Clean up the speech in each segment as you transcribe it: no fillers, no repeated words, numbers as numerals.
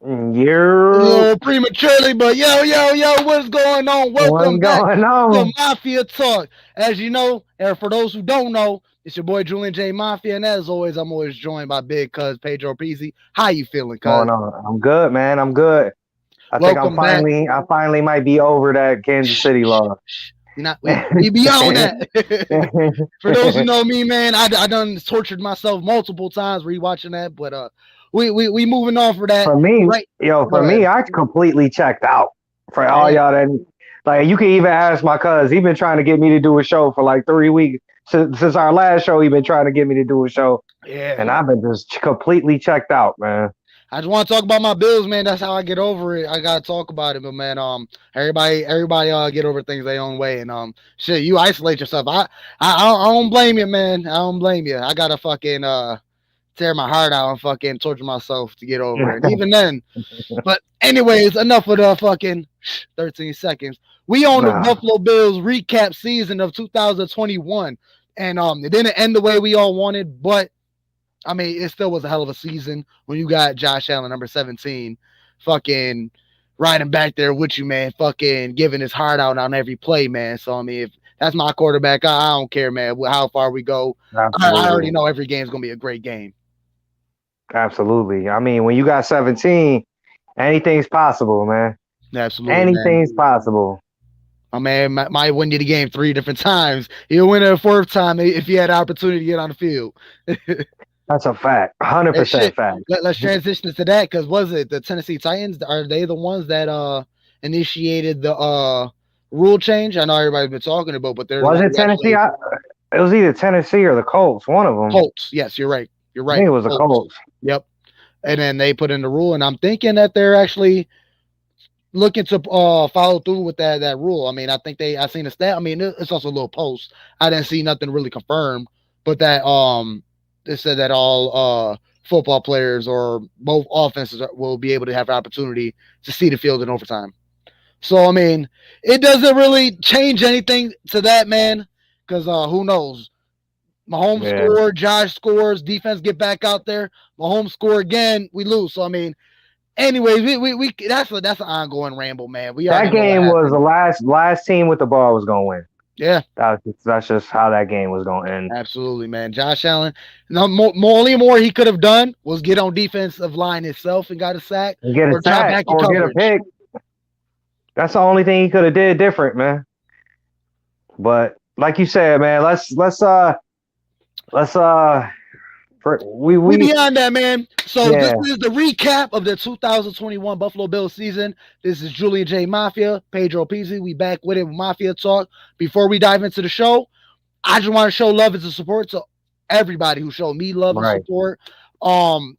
A You little prematurely, but yo, what's going on? what's Welcome back going to on? Mafia Talk. As you know, and for those who don't know, it's your boy Julian J Mafia, and as always, I'm always joined by Big Cuz Pedro Peasy. How you feeling, Going Cuz? on? I'm good, man. I'm good. I think Welcome back. I finally might be over that Kansas Shh, City shh, loss. shh. We beyond that. For those who know me, man, I done tortured myself multiple times rewatching that, but we moving on for that. For me, Right. for Go me, ahead. I completely checked out. For all Damn. y'all that, like, you can even ask my cuz. He been trying to get me to do a show for like 3 weeks. Since our last show, he been trying to get me to do a show, Yeah. and I've been just completely checked out, man. I just want to talk about my Bills, man. That's how I get over it. I gotta talk about it, but man, everybody, get over things their own way, and shit, you isolate yourself. I don't blame you, man. I don't blame you. I gotta fucking tear my heart out and fucking torture myself to get over it. And even then, but anyways, enough of the fucking 13 seconds. We on the Nah, Buffalo Bills recap season of 2021, and it didn't end the way we all wanted, but I mean, it still was a hell of a season when you got Josh Allen, number 17, fucking riding back there with you, man, fucking giving his heart out on every play, man. So, I mean, if that's my quarterback, I don't care, man, how far we go. I already absolutely, know every game is going to be a great game. absolutely. I mean, when you got 17, anything's possible, man. Absolutely, man. Anything's possible. My man might win you the game 3 different times. He'll win it a fourth time if he had the opportunity to get on the field. That's a fact. Hey, 100% shit. fact. Let's transition to that because was it the Tennessee Titans? Are they the ones that initiated the rule change? I know everybody's been talking about, but they're the Was ones it who Tennessee? actually It was either Tennessee or the Colts. One of them. Colts. Yes, you're right. You're I think right. it was the Colts. Colts. Yep. And then they put in the rule, and I'm thinking that they're actually looking to follow through with that rule. I mean, I seen a stat. I mean, it's also a little post. I didn't see nothing really confirmed, but that it said that all football players or both offenses will be able to have an opportunity to see the field in overtime. So I mean, it doesn't really change anything to that, man, because who knows? Mahomes Yeah. score, Josh scores, defense get back out there, Mahomes score again, we lose. So I mean, anyways, we that's an ongoing ramble, man. We That already know what game was the happened. last team with the ball was gonna win. Yeah, That's just how that game was gonna end. absolutely, man. Josh Allen. No, only more he could have done was get on defensive line itself and got a sack, And get a or drop sack back in or get a coverage. pick. That's the only thing he could have did different, man. But like you said, man, let's We we beyond that, man. So this yeah. is the recap of the 2021 Buffalo Bills season. This is Julian J Mafia, Pedro Pizzi. We back with it with Mafia Talk. Before we dive into the show, I just want to show love and support to everybody who showed me love and Right. support.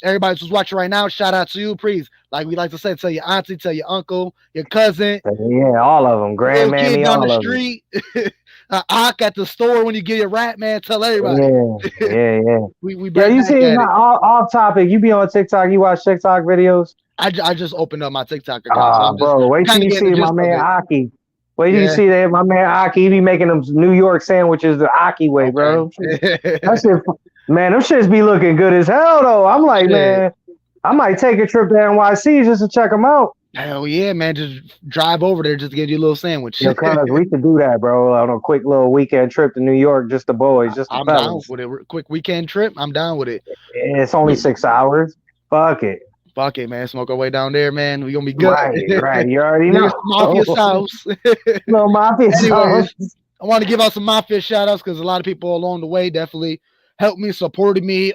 Everybody who's watching right now, shout out to you, please. Like we like to say, tell your auntie, tell your uncle, your cousin, Yeah, all of them. little kid Grandmammy, down the all of them. street, Ock at the store when you get your rat, man. Tell everybody. Yeah, yeah, yeah. We Yeah, bring you back see, at it. not off topic. You be on TikTok. You watch TikTok videos. I just opened up my TikTok account, so Ah, I'm just bro, wait till kind of you getting see the my gist of man it. Aki. Wait till you Yeah. see that my man Aki. He be making them New York sandwiches the Aki way, bro. That Okay. shit, man, them shits be looking good as hell though. I'm like, Shit. man, I might take a trip to NYC just to check them out. Hell yeah, man. Just drive over there just to get you a little sandwich. Yo, cuz we should do that, bro. On a quick little weekend trip to New York, just the boys, just the I'm down fellas. with it. Quick weekend trip. I'm down with it. And it's only 6 hours. Fuck it. Fuck it, man. Smoke our way down there, man. We gonna be good. Right, right. You already Niggas know. Mafia Sauce. Little mafia Anyways, sauce. I want to give out some Mafia shout outs because a lot of people along the way definitely helped me, supported me.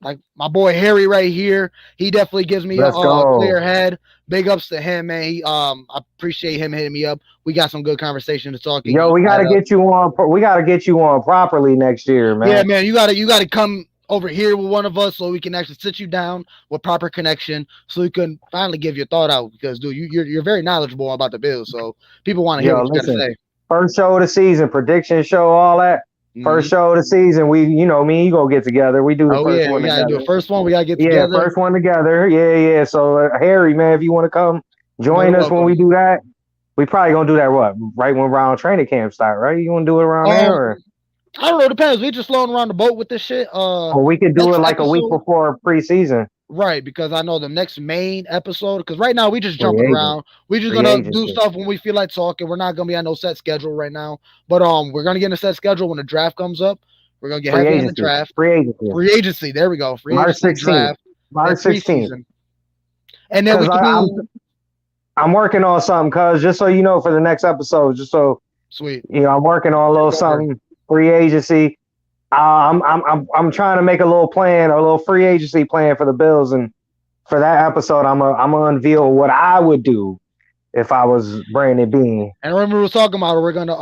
Like my boy Harry right here. He definitely gives me Let's a go. clear head. Big ups to him, man. I appreciate him hitting me up. We got some good conversation to talk and Yo, geek we that gotta up. get you on. We gotta get you on properly next year, Yeah, man. man, you gotta come over here with one of us so we can actually sit you down with proper connection so we can finally give your thought out because dude, you're very knowledgeable about the Bills, so people want to hear Yo, what you gotta listen. say. First show of the season, prediction show, all that. Mm-hmm. First show of the season, me, you gonna get together. We do the Oh first yeah, one we gotta do together. a first one. We gotta get Yeah, together. first one together. Yeah, yeah. So Harry, man, if you want to come More join than us when welcome. we do that, we probably gonna do that. What right when round training camp start, right? You want to do it around there, Um, or I don't know. Depends. We just floating around the boat with this shit. we could do it Next like a week episode. before preseason. Right, because I know the next main episode. Because right now we just Free jumping agent, around. We just free gonna do agency, stuff when we feel like talking. We're not gonna be on no set schedule right now. But we're gonna get in a set schedule when the draft comes up. We're gonna get free heavy on the agency, draft. free agency. Free agency. There we go. Free March agency 16th, draft. Then March 16th. preseason. And then we Because can do I'm working on something. Cause just so you know, for the next episode, just so sweet. I'm working on a little something free agency. I'm trying to make a little plan, a little free agency plan for the Bills, and for that episode, I'm gonna unveil what I would do if I was Brandon Bean. And remember we were talking about it, we're gonna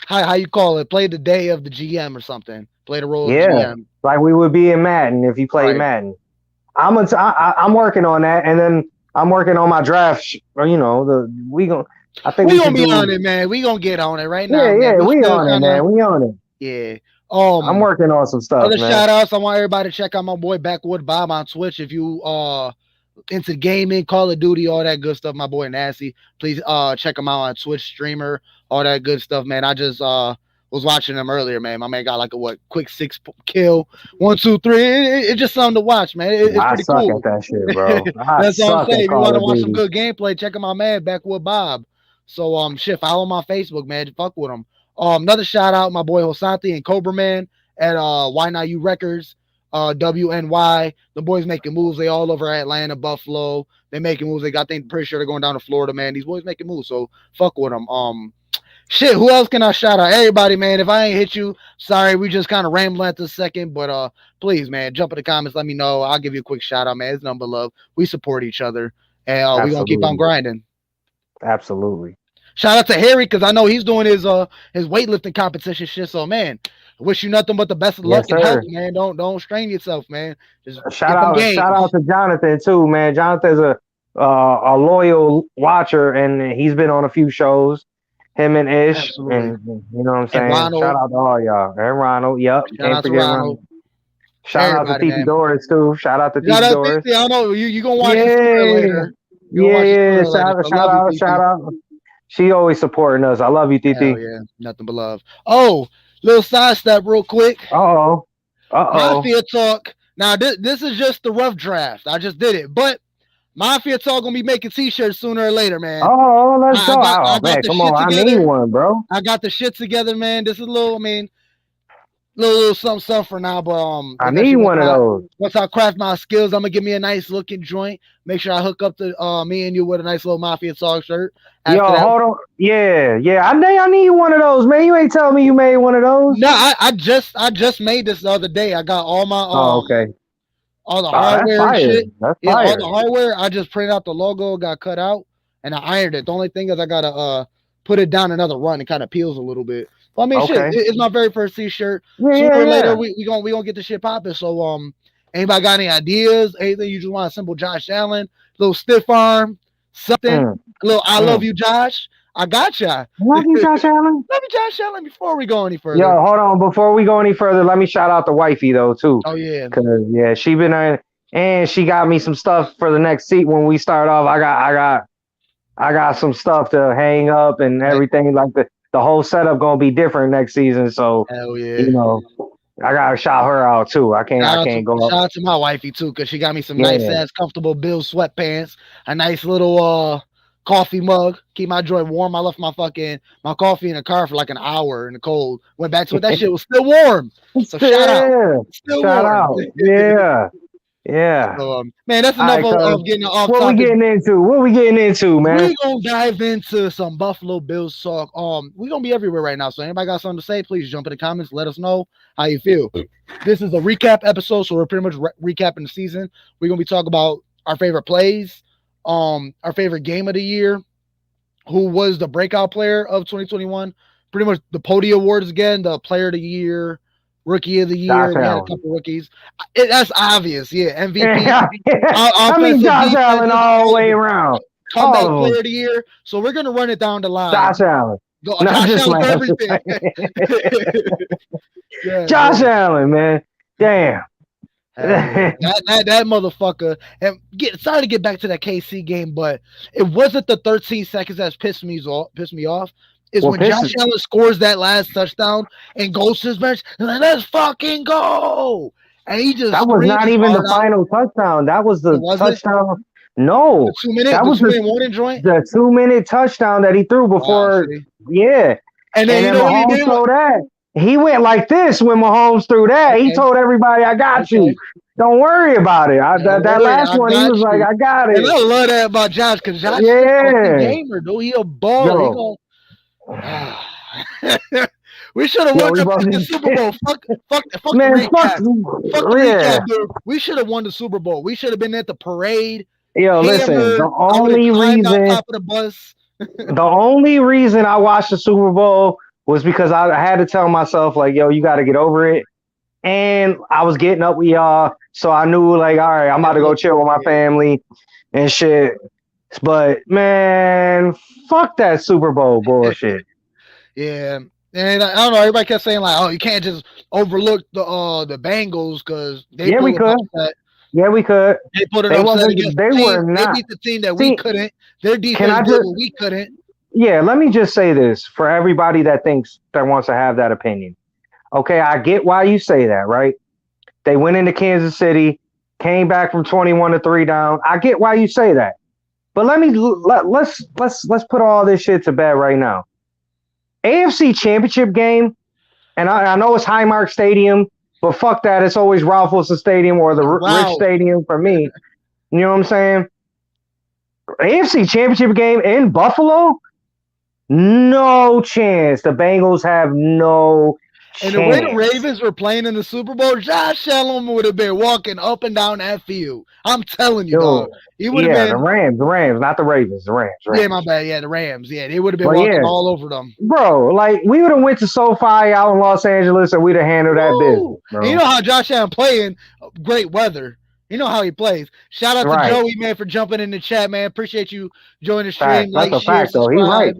how you call it, play the day of the GM or something. Play the role of Yeah, GM. like we would be in Madden if you played Right. Madden. I'm working on that, and then I'm working on my draft. I think We we gonna should be on do. it, man. We gonna get on it right now, Yeah, man. yeah, We we still on it, kind of man. We on it. yeah. I'm working on some stuff, Other man. shout outs. I want everybody to check out my boy Backwood Bob on Twitch. If you into gaming, Call of Duty, all that good stuff, my boy Nasty. Please check him out on Twitch streamer, all that good stuff, man. I just was watching him earlier, man. My man got like a quick 6 kill, 1, 2, 3. It's just something to watch, man. It's I pretty suck cool. at that shit, bro. I That's what I'm suck saying. at If you want Call to of watch some Duty. good gameplay, check out my man Backwood Bob. So shit, follow my Facebook, man. Fuck with him. Another shout out, my boy Hosanti and Cobra Man at Why Not You Records, WNY. The boys making moves. They all over Atlanta, Buffalo. They making moves. I think pretty sure they're going down to Florida, man. These boys making moves. So fuck with them. Shit, who else can I shout out? Everybody, man. If I ain't hit you, sorry, we just kind of rambling at this second. But please, man, jump in the comments, let me know. I'll give you a quick shout out, man. It's number love. We support each other. And we gonna keep on grinding. Absolutely. Shout out to Harry, because I know he's doing his weightlifting competition shit. So man, wish you nothing but the best of luck and health, man. Don't strain yourself, man. Just shout out to Jonathan too, man. Jonathan's a loyal watcher, and he's been on a few shows. Him and Ish, Absolutely. and you know what I'm saying. Ronald. Shout out to all y'all, and Ronald. Yep, Can't forget Ronald. Shout out to Titi Doris too. Shout out to Titi Doris. I know you gonna watch the story later. Shout out. She always supporting us. I love you, Titi. Yeah, nothing but love. Oh, little sidestep real quick. Mafia Talk. Now this is just the rough draft. I just did it, but Mafia Talk gonna be making t-shirts sooner or later, man. Oh, let's go. Man, come on, I need one, bro. I got the shit together, man. This is a little, little something for now, but I need one of those. Once I craft my skills, I'm gonna give me a nice looking joint. Make sure I hook up to me and you with a nice little Mafia Talk shirt. Hold on. Yeah. I need one of those, man. You ain't telling me you made one of those. No, I just made this the other day. I got all my okay. All the hardware and shit. That's yeah, fire. all the hardware. I just printed out the logo, got cut out, and I ironed it. The only thing is I gotta put it down another run. It kind of peels a little bit. But I mean, shit, it's my very first t-shirt. Sooner or later, we gonna get the shit popping. So anybody got any ideas? Anything you just want a simple Josh Allen, little stiff arm, something, a little I love you, Josh. I got ya. Love you, Josh Allen. Love you, Josh Allen. Before we go any further, yo, hold on. Before we go any further, let me shout out to wifey though too. Oh yeah, because she been in, and she got me some stuff for the next seat when we start off. I got some stuff to hang up and everything. Like the whole setup gonna be different next season. So hell yeah, you know, I gotta shout her out too. I can't go up. Shout out to my wifey too, because she got me some nice ass comfortable Bill sweatpants, a nice little coffee mug, keep my joint warm. I left my coffee in the car for like an hour in the cold. Went back to it. That shit was still warm. So shout out. Still shout out. Yeah. So, man, that's enough of getting off topic. What we getting into, man? We're gonna dive into some Buffalo Bills talk. We're gonna be everywhere right now. So anybody got something to say, please jump in the comments. Let us know how you feel. This is a recap episode, so we're pretty much recapping the season. We're gonna be talking about our favorite plays, our favorite game of the year, who was the breakout player of 2021, pretty much the Podium Awards again, the player of the year, rookie of the year. We had a couple rookies. That's obvious, yeah. MVP. I mean, Josh Allen all the way around. Comeback player of the year. So we're gonna run it down the line. Josh Allen. Josh Allen for everything. Josh Allen, man. Damn. that motherfucker. And sorry to get back to that KC game, but it wasn't the 13 seconds that pissed me off. When Josh Allen scores that last touchdown and goes to his bench, and like, let's fucking go. and he just That was screamed not his even the heart out. final touchdown. That was It the wasn't touchdown. No, that the was 2 minute warning joint. the 2 minute touchdown that he threw Wow, before. see, Yeah, and then and you then know what he Mahomes did? threw that. He went like this when Mahomes threw that. He Okay, told everybody, "I got you. okay, Don't worry about it." don't That worry, last I one, he got was like, you. "I got And it." I love that about Josh because Josh is a healthy Yeah, gamer, dude. He a baller. He yo, gonna. We should have yo, won we the both fucking Super Bowl. Fuck the man, fuck, recap. Fuck the yeah. recap, dude. We should have won the Super Bowl. We should have been at the parade, Yo, listen, hammered. I would have climbed on top of the bus. the only reason I watched the Super Bowl was because I had to tell myself, like, yo, you got to get over it. And I was getting up with y'all, so I knew, like, all right, I'm about to go chill with my family and shit. But man, fuck that Super Bowl bullshit. Yeah. And I don't know. Everybody kept saying like, "Oh, you can't just overlook the Bengals because they Yeah, we pulled could. upset. Yeah, we could. They put an They upset wasn't. against They the were team. They not. beat the team that we See, couldn't. Their can defense I did just? what we couldn't. Yeah, let me just say this for everybody that wants to have that opinion. Okay, I get why you say that, right? They went into Kansas City, came back from 21-3 down. I get why you say that. But let's put all this shit to bed right now. AFC Championship game, and I know it's Highmark Stadium, but fuck that. It's always Ralph Wilson Stadium or the Rich Stadium for me. You know what I'm saying? AFC Championship game in Buffalo? No chance. The Bengals have no chance. And the way the Ravens were playing in the Super Bowl, Josh Allen would have been walking up and down that field. I'm telling you, dog. He would have been. The Rams, not the Ravens. The Rams. Yeah, my bad. Yeah, the Rams. Yeah, they would have been But walking all over them. Bro, like, we would have went to SoFi out in Los Angeles and we'd have handled that business, bro. And you know how Josh Allen playing great weather. You know how he plays. Shout out to Joey, man, for jumping in the chat, man. Appreciate you joining the stream. That's a fact, though. He's right.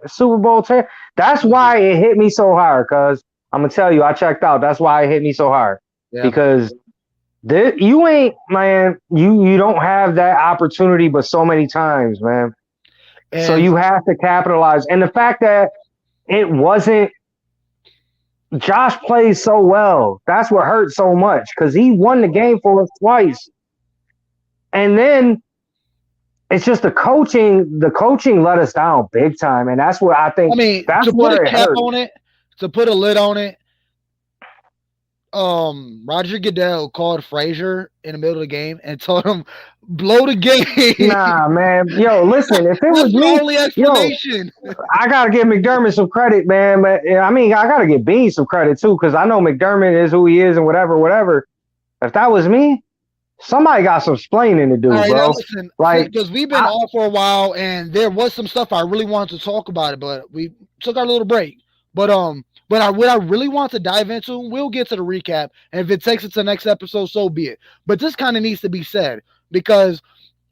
Super Bowl 10. That's why it hit me so hard, because I'm going to tell you, I checked out. That's why it hit me so hard. Yeah. Because you ain't, man, you don't have that opportunity but so many times, man. And so you have to capitalize. And the fact that it wasn't, Josh plays so well. That's what hurts so much, because he won the game for us twice. And then it's just the coaching. The coaching let us down big time, and that's what I think. I mean, that's to put where a cap hurt. on it, to put a lid on it. Roger Goodell called Frazier in the middle of the game and told him, "Blow the game." Nah, man. Yo, listen. If it was me, only explanation. I gotta give McDermott some credit, man. But I mean, I gotta give Bean some credit too, because I know McDermott is who he is and whatever. If that was me, somebody got some explaining to do, bro. Now listen, like, because we've been off for a while, and there was some stuff I really wanted to talk about it, but we took our little break. But what I really want to dive into, we'll get to the recap, and if it takes it to the next episode, so be it. But this kind of needs to be said, because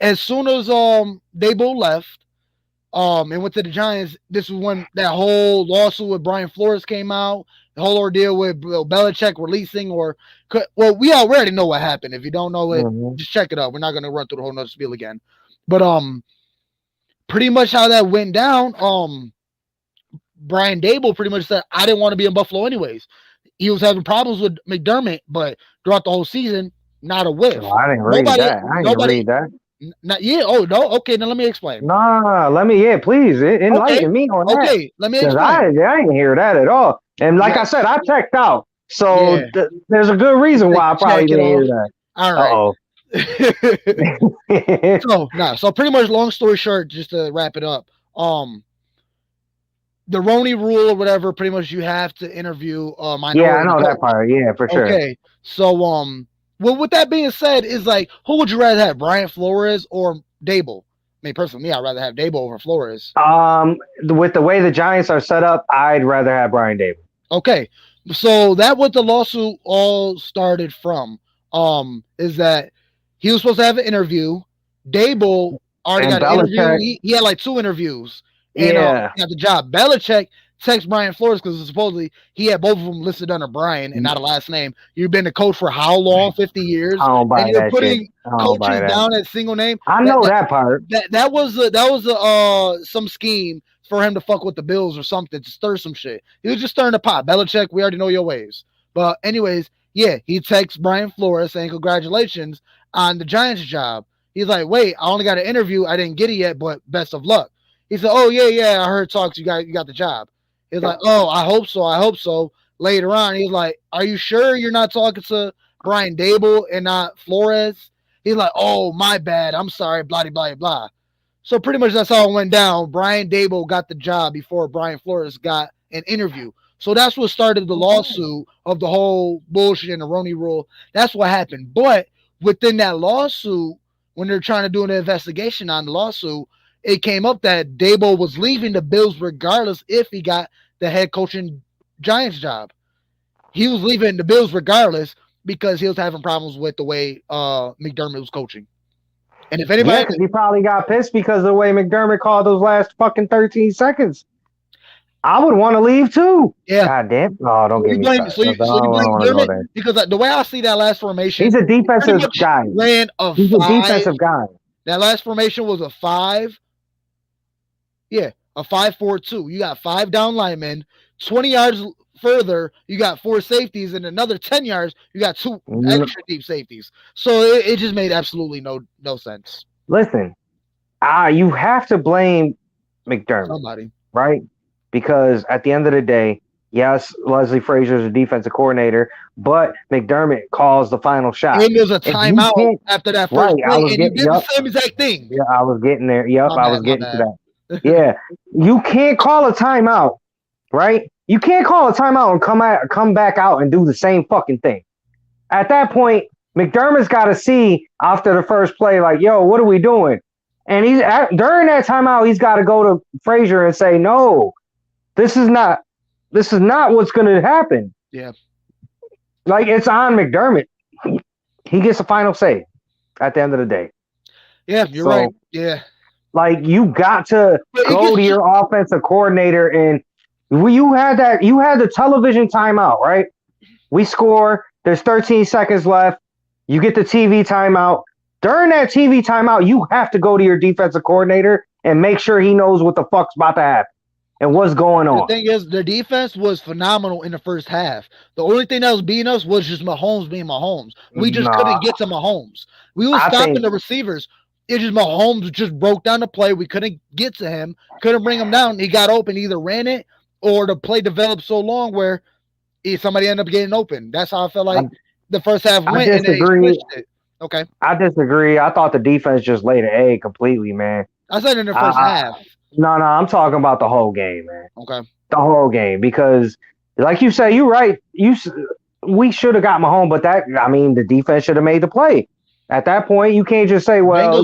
as soon as Dabo left, and went to the Giants, this was when that whole lawsuit with Brian Flores came out, the whole ordeal with Belichick releasing, we already know what happened. If you don't know it, just check it out. We're not going to run through the whole nother spiel again. But pretty much how that went down, Brian Dable pretty much said, I didn't want to be in Buffalo anyways. He was having problems with McDermott, but throughout the whole season, not a whiff. I didn't read that. I didn't read that. Oh, no? Okay, now let me explain. Please enlighten me on that. Okay, let me explain. I didn't hear that at all. And like I said, I checked out. So there's a good reason why I probably didn't hear that. All right. So pretty much, long story short, just to wrap it up, the Roni rule or whatever, pretty much you have to interview minority. Yeah, I know that part. Yeah, for sure. Okay, so well, with that being said, is like, who would you rather have, Brian Flores or Dable? I mean, personally, I'd rather have Dable over Flores. With the way the Giants are set up, I'd rather have Brian Dable. Okay, so that what the lawsuit all started from, is that he was supposed to have an interview. Dable already got an interview. He had like 2 interviews. And got the job. Belichick texted Brian Flores because supposedly he had both of them listed under Brian and not a last name. You've been a coach for how long? 50 years. I don't buy and you're that putting shit. coaches down at single name. I know that part. That was some scheme for him to fuck with the Bills or something, to stir some shit. He was just stirring the pot. Belichick, we already know your ways. But anyways, Yeah, he texts Brian Flores saying congratulations on the Giants job. He's like, wait, I only got an interview. I didn't get it yet, but best of luck. He said, oh yeah, I heard talks. You got the job. He's like, oh, I hope so. I hope so. Later on, he's like, are you sure you're not talking to Brian Dable and not Flores? He's like, oh, my bad. I'm sorry. Blah blah blah. So pretty much that's how it went down. Brian Dable got the job before Brian Flores got an interview. So that's what started the lawsuit of the whole bullshit and the Roney rule. That's what happened. But within that lawsuit, when they're trying to do an investigation on the lawsuit, it came up that Dable was leaving the Bills regardless if he got the head coaching Giants job. He was leaving the Bills regardless because he was having problems with the way McDermott was coaching. And if anybody, because he probably got pissed because of the way McDermott called those last fucking 13 seconds. I would want to leave too. Yeah. God damn. No, don't get me started. So you blame McDermott? Because the way I see that last formation, he's a defensive guy. He's a defensive guy. That last formation was a 5. Yeah, a 5-4-2. You got 5 down linemen. 20 yards further, you got 4 safeties, and another 10 yards, you got 2 extra deep safeties. So it just made absolutely no sense. Listen, you have to blame McDermott. Somebody. Right? Because at the end of the day, yes, Leslie Frazier is a defensive coordinator, but McDermott calls the final shot. And there's a timeout after that first play, and you did the same exact thing. Yeah, I was getting there. Yep, I was getting to that. Yeah. You can't call a timeout, right? You can't call a timeout and come back out and do the same fucking thing. At that point, McDermott's got to see after the first play, like, yo, what are we doing? And during that timeout, he's got to go to Frazier and say, no, this is not what's going to happen. Yeah. Like, it's on McDermott. He gets the final say at the end of the day. Yeah, you're right. Yeah. Like, you got to go to your offensive coordinator, and you had the television timeout, right? We score. There's 13 seconds left. You get the TV timeout. During that TV timeout, you have to go to your defensive coordinator and make sure he knows what the fuck's about to happen and what's going on. The thing is, the defense was phenomenal in the first half. The only thing that was beating us was just Mahomes being Mahomes. We just couldn't get to Mahomes. We were stopping the receivers. It just Mahomes just broke down the play. We couldn't get to him. Couldn't bring him down. He got open. Either ran it or the play developed so long where somebody ended up getting open. That's how I felt like the first half went. I disagree. And they it. Okay. I disagree. I thought the defense just laid an egg completely, man. I said in the first half. No, I'm talking about the whole game, man. Okay. The whole game, because like you say, you're right. We should have got Mahomes, but the defense should have made the play. At that point, you can't just say, well,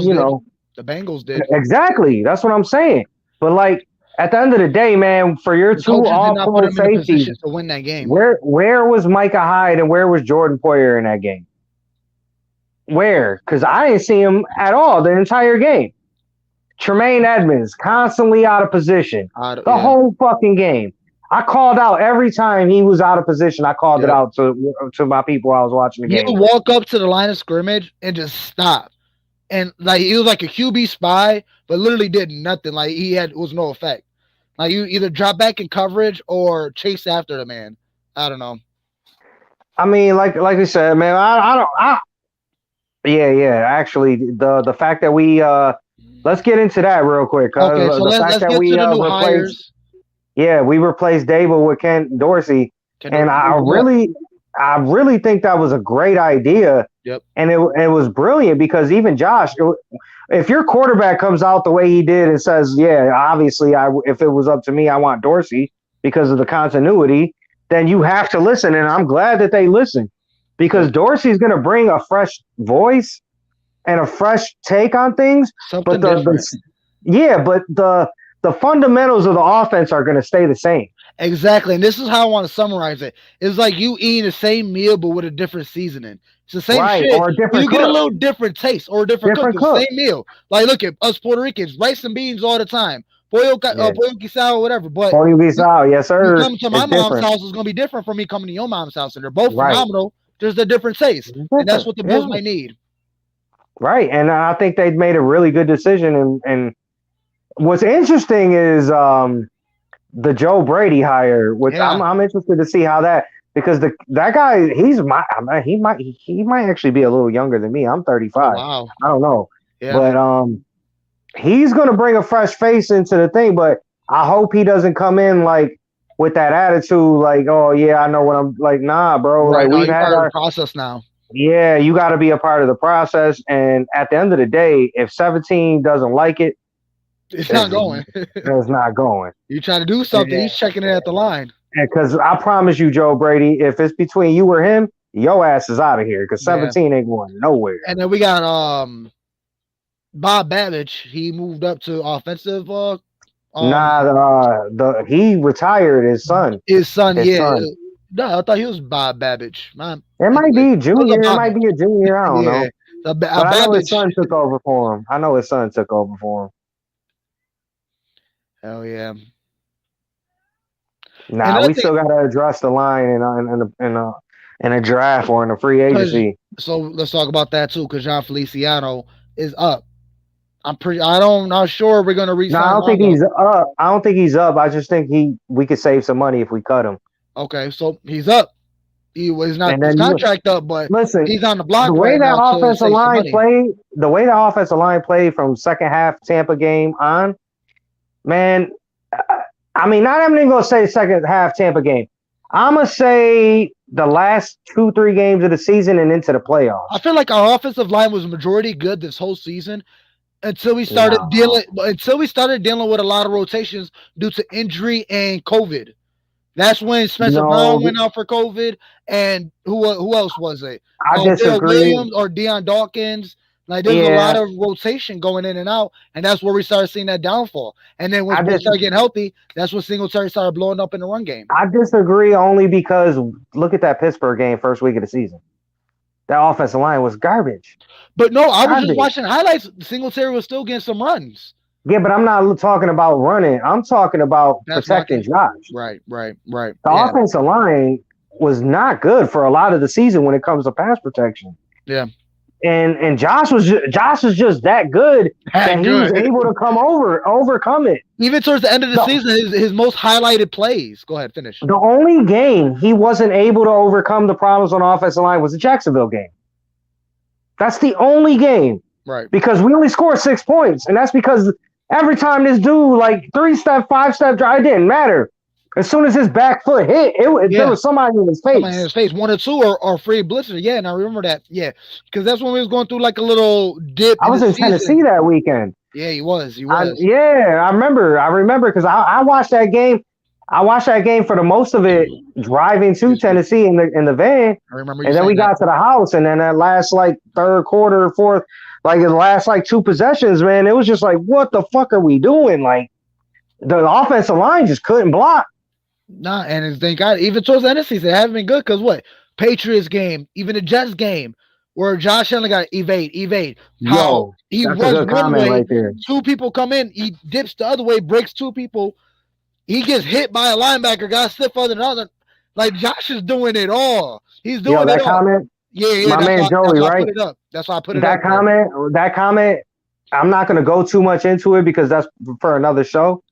the Bengals did. Exactly. That's what I'm saying. But like at the end of the day, man, for your two off-field safeties to win that game. Where was Micah Hyde and where was Jordan Poyer in that game? Where? Because I didn't see him at all the entire game. Tremaine Edmonds constantly out of position the whole fucking game. I called out every time he was out of position. I called it out to my people I was watching the game. He would walk up to the line of scrimmage and just stop. And like he was like a QB spy, but literally did nothing. Like was no effect. Like you either drop back in coverage or chase after the man. I don't know. I mean, like I said, man, actually, the fact that we let's get into that real quick. Okay, so let's get to the new hires. Yeah, we replaced Dable with Ken Dorsey, and I really think that was a great idea. Yep. And it was brilliant because even Josh, if your quarterback comes out the way he did and says, yeah, obviously, if it was up to me, I want Dorsey because of the continuity, then you have to listen. And I'm glad that they listened because Dorsey's going to bring a fresh voice and a fresh take on things. Something different. But the fundamentals of the offense are going to stay the same. Exactly. And this is how I want to summarize it. It's like you eating the same meal, but with a different seasoning. It's the same shit. Or a different you get a little different taste or a different cook. Same meal. Like, look at us Puerto Ricans, rice and beans all the time. Pollo guisado, whatever. But pollo guisado, yes, sir. You come to my mom's house is going to be different from me coming to your mom's house. And they're both phenomenal. Just a different taste. And that's what the Bills might need. Right. And I think they've made a really good decision. And what's interesting is the Joe Brady hire, which I'm interested to see how that, because that guy, he might actually be a little younger than me. I'm Oh 35. wow. I don't know, Yeah. but he's gonna bring a fresh face into the thing. But I hope he doesn't come in like with that attitude, like, oh yeah, I know what I'm like. Nah, bro. Right Like now, we've you're had part of the our process now. yeah. You got to be a part of the process. And at the end of the day, if 17 doesn't like it, It's not it's, going. it's not going. You try to do something, he's checking it at the line. Because I promise you, Joe Brady, if it's between you or him, your ass is out of here. Because Yeah. 17 ain't going nowhere. And then we got Bob Babbage. He moved up to offensive. He retired his son. His son. His Yeah. son. No, I thought he was Bob Babbage. Man. It might Anyway, be it was junior. It Bob. might be a junior. I don't know. Yeah. But I know his Babbage. son took over for him. Hell yeah. Nah, we still got to address the line in a draft or in a free agency. So let's talk about that too, because John Feliciano is up. Not sure we're gonna resign. No, I don't think he's up. I don't think he's up. I just think we could save some money if we cut him. Okay, so he's up. He was not his contract up, but listen, he's on the block. The way that offensive line played from second half Tampa game on, man. I mean, not even gonna say second half Tampa game. I'm gonna say the last 2-3 games of the season and into the playoffs. I feel like our offensive line was majority good this whole season until we started dealing with a lot of rotations due to injury and COVID. That's when Spencer Brown went out for COVID, and who else was it? I disagree. Williams or Deion Dawkins. Like there's a lot of rotation going in and out, and that's where we started seeing that downfall. And then when we started getting healthy, that's when Singletary started blowing up in the run game. I disagree only because look at that Pittsburgh game first week of the season. That offensive line was garbage. But no, I was just watching highlights. Singletary was still getting some runs. Yeah, but I'm not talking about running. I'm talking about protecting Josh. Right. The offensive line was not good for a lot of the season when it comes to pass protection. Yeah. And Josh was just that good that he was able to overcome it. Even towards the end of the season, his most highlighted plays. Go ahead, finish. The only game he wasn't able to overcome the problems on the offensive line was the Jacksonville game. That's the only game. Right. Because we only scored 6 points, and that's because every time this dude, like 3-step, 5-step drive, it didn't matter. As soon as his back foot hit, there was somebody in his face. Somebody in his face, 1 or 2 or free blitzer. Yeah, and I remember that. Yeah, because that's when we was going through like a little dip. I was in Tennessee that weekend. Yeah, he was. I remember because I watched that game. I watched that game for the most of it driving to Tennessee in the van. I remember. And then we got to the house, and then that last like third quarter, fourth, like the last like 2 possessions, man, it was just like, what the fuck are we doing? Like the offensive line just couldn't block. Nah, and thank God, even towards the end of the season, it hasn't been good because what? Patriots game, even the Jets game, where Josh Allen got evade. Yo, he runs one way, right there. 2 people come in, he dips the other way, breaks 2 people. He gets hit by a linebacker, got stiff other than other. Like Josh is doing it all. He's doing it all. Comment, yeah. My man Joey, right? That's why I put it up. That comment, I'm not going to go too much into it because that's for another show.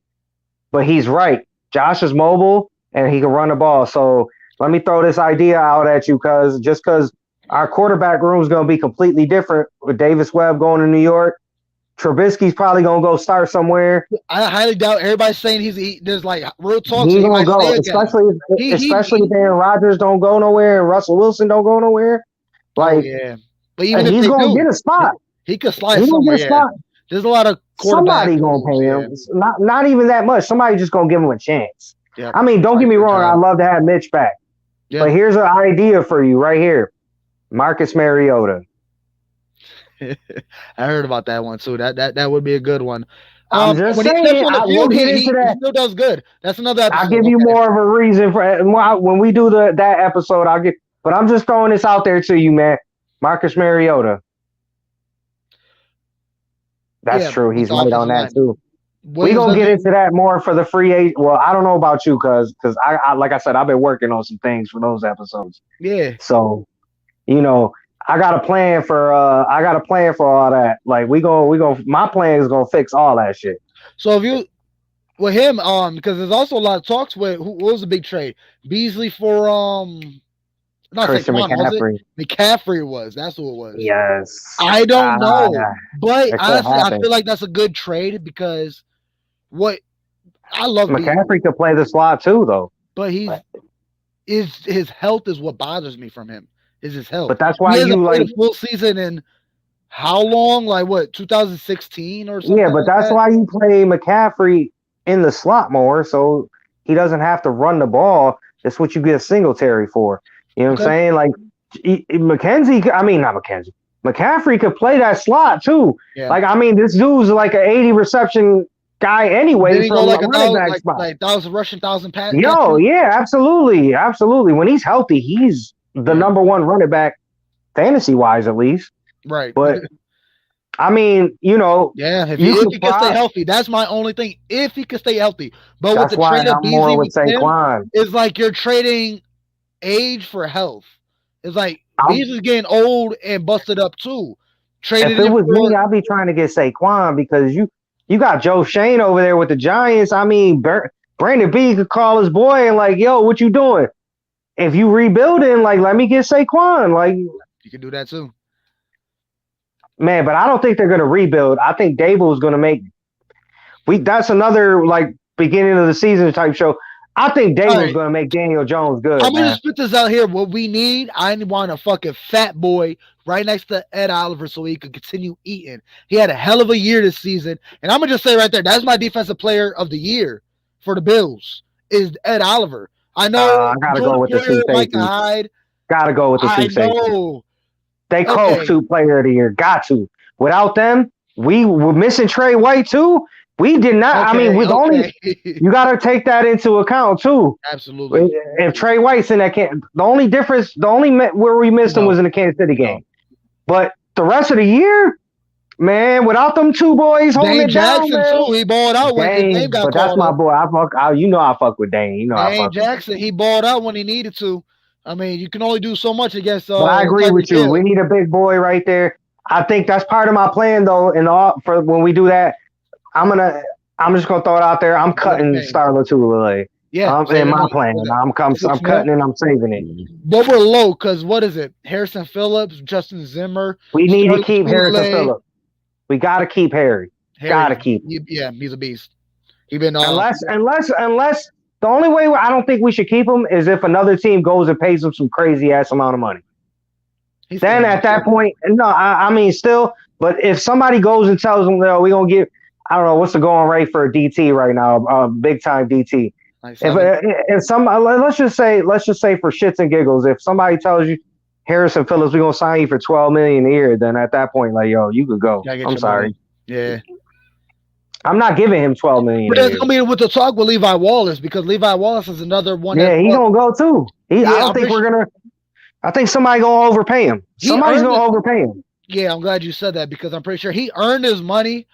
But he's right. Josh is mobile and he can run the ball. So let me throw this idea out at you because our quarterback room is going to be completely different with Davis Webb going to New York. Trubisky's probably going to go start somewhere. I highly doubt everybody's saying there's like real talk. He's going to go, especially if Aaron Rodgers don't go nowhere and Russell Wilson don't go nowhere. Like, but even he's going to get a spot. He could slide somewhere. There's a lot of somebody going to pay him. Not even that much. Somebody just going to give him a chance. Yeah. I mean, don't get me wrong. I'd love to have Mitch back. Yeah. But here's an idea for you right here. Marcus Mariota. I heard about that one too. That would be a good one. I'm just saying, he still does good. That's another episode. I'll give you more of a reason for when we do that episode. But I'm just throwing this out there to you, man. Marcus Mariota. That's true. He's right on that too. We're going to get into that more for the free agent. Well, I don't know about you because I like I said, I've been working on some things for those episodes. Yeah. So, I got a plan for all that. Like my plan is going to fix all that shit. So if you with him, because there's also a lot of talks with who what was the big trade? Beasley for not Christian Saquon, was it? McCaffrey. McCaffrey was. That's who it was. Yes. I don't know. But It could honestly, I happen. feel like that's a good trade because what I love Beasley, McCaffrey could play the slot too, though. but his health is what bothers me from him. Is his health. But that's He why hasn't you played like. a full season in how long? Like what, 2016 or something Yeah, but like that's that? why you play McCaffrey in the slot more, so he doesn't have to run the ball. That's what you get Singletary for. You know what I'm Okay. saying? Like not McKenzie. McCaffrey could play that slot too. Yeah. Like, I mean, this dude's like an 80 reception guy anyway Did he go from like the a running thousand, back spot. like 1,000 rushing, 1,000 Yo, catching? yeah, absolutely. Absolutely. When he's healthy, he's the Yeah. number one running back, fantasy wise at least. Right. But I mean, Yeah, if you he could can stay healthy, that's my only thing. If he can stay healthy, but with that's the why trade of I'm more Beasley with with him, Saquon. it's like you're trading age for health. It's like I'm, Beasley's getting old and busted up too. if Traded it in was me, for I'd be trying to get Saquon because you got Joe Shane over there with the Giants. I mean, Brandon B could call his boy and like, yo, what you doing? If you rebuilding, like, let me get Saquon. Like, you can do that too. man, but I don't think they're gonna rebuild. I think Dable's gonna make. That's another like beginning of the season type show. I think All Dable's right, gonna make Daniel Jones good, I'm gonna man. spit this out here. What we need, I want a fucking fat boy right next to Ed Oliver so he could continue eating. He had a hell of a year this season, and I'm gonna just say right there, that's my defensive player of the year for the Bills is Ed Oliver. I know I gotta go Jordan with the Poyer, two Micah safeties. Hyde. Gotta go with the I two safeties. know. They close Okay, two player of the year. Got to. Without them, we were missing Trey White too. We did not. I mean, with only okay. you got to take that into account too. Absolutely. If Trey White's in that camp, the only difference, where we missed him was in the Kansas City game. But the rest of the year, man, without them two boys holding Dane it down, Jackson man. too. He balled out when his name Dane, got but that's called my up. boy. I fuck with Dane. You know I Dane fuck with Jackson, he balled out when he needed to. I mean, you can only do so much against But I agree Tyreek with you. We Hill. need a big boy right there. I think that's part of my plan though. For when we do that, I'm just gonna throw it out there. I'm cutting Starla Tulele. Yeah, In my plan. I'm cutting and I'm saving it. But we're low because what is it? Harrison Phillips, Justin Zimmer. We need to keep Harrison Tulele. Phillips. We got to keep Harry. Got to keep. Yeah, he's a beast. He been unless the only way I don't think we should keep him is if another team goes and pays him some crazy ass amount of money. Then at that point, no, I mean still. But if somebody goes and tells them, "No, we're gonna give," I don't know what's the going rate for a DT right now, big time DT. If let's just say for shits and giggles, if somebody tells you Harrison Phillips, we're gonna sign you for $12 million a year, then at that point, like, yo, you could go. I'm sorry. Yeah. I'm not giving him $12 million. But it's gonna be with the talk with Levi Wallace because Levi Wallace is another one. Yeah, he's gonna go too. I don't think we're gonna. I think somebody's gonna overpay him. Somebody's gonna overpay him. Yeah, I'm glad you said that because I'm pretty sure he earned his money,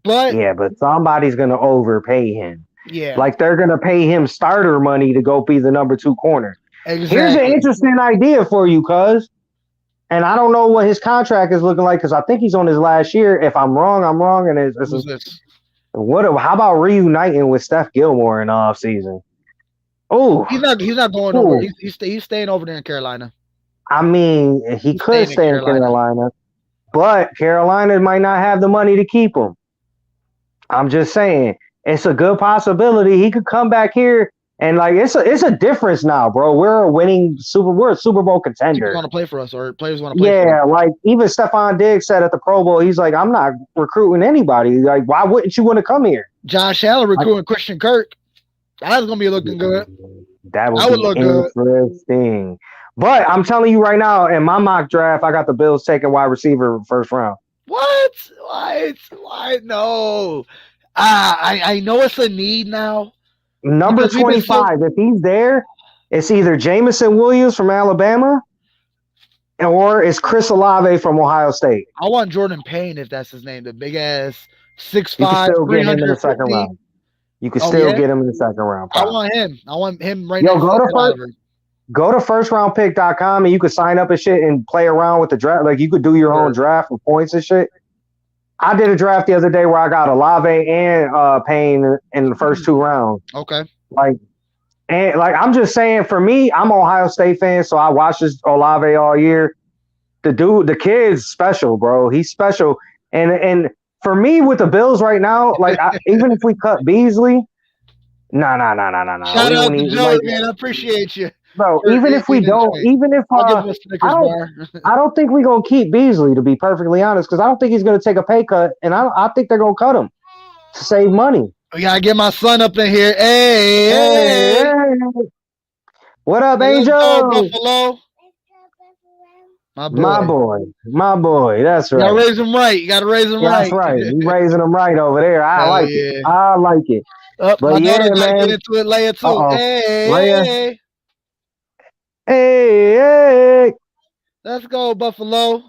but somebody's gonna overpay him. Yeah, like they're gonna pay him starter money to go be the number 2 corner. Exactly. Here's an interesting idea for you, cuz, and I don't know what his contract is looking like because I think he's on his last year. If I'm wrong, I'm wrong. And how about reuniting with Steph Gilmore in the offseason? Oh, he's not going nowhere. He's staying over there in Carolina. I mean, he could stay in Carolina, but Carolina might not have the money to keep him. I'm just saying, it's a good possibility he could come back here and like it's a difference now, bro. We're a Super Bowl contender. People want to play for us, or players want to play. Yeah, like even Stephon Diggs said at the Pro Bowl, he's like, I'm not recruiting anybody. Like, why wouldn't you want to come here? Josh Allen recruiting Christian Kirk. That's gonna be looking good. That would look interesting. Good. But I'm telling you right now, in my mock draft, I got the Bills taking wide receiver first round. What? No. I know it's a need now. Number 25, if he's there, it's either Jamison Williams from Alabama or it's Chris Olave from Ohio State. I want Jordan Payne, if that's his name, the big ass 6'5". You can still get him in the second round. You can still get him in the second round. Probably. I want him right now. Go to firstroundpick.com and you can sign up and shit and play around with the draft. Like you could do your own draft with points and shit. I did a draft the other day where I got Olave and Payne in the first 2 rounds. Okay. Like, and like I'm just saying, for me, I'm an Ohio State fan, so I watched this Olave all year. The kid's special, bro. He's special, and for me with the Bills right now, like even if we cut Beasley, no. Shout We don't out to need Joey, like, man. I appreciate you. bro. For Even if we being in don't, trade. even if I'll give him a I Snickers don't, bar. I don't think we're gonna keep Beasley, to be perfectly honest, because I don't think he's gonna take a pay cut, and I think they're gonna cut him to save money. We gotta get my son up in here. Hey, Hey, hey. hey. What up, Let's go, Angel? Buffalo. My My boy. boy, my boy. That's You gotta right. raise him right. You gotta raise him That's right. right. You raising them right over there. I Hell like it. yeah. I like it. My But daughter yeah, gotta get man. into it, Leia too. Uh-oh. Leia. Hey. Hey. Let's go, Buffalo.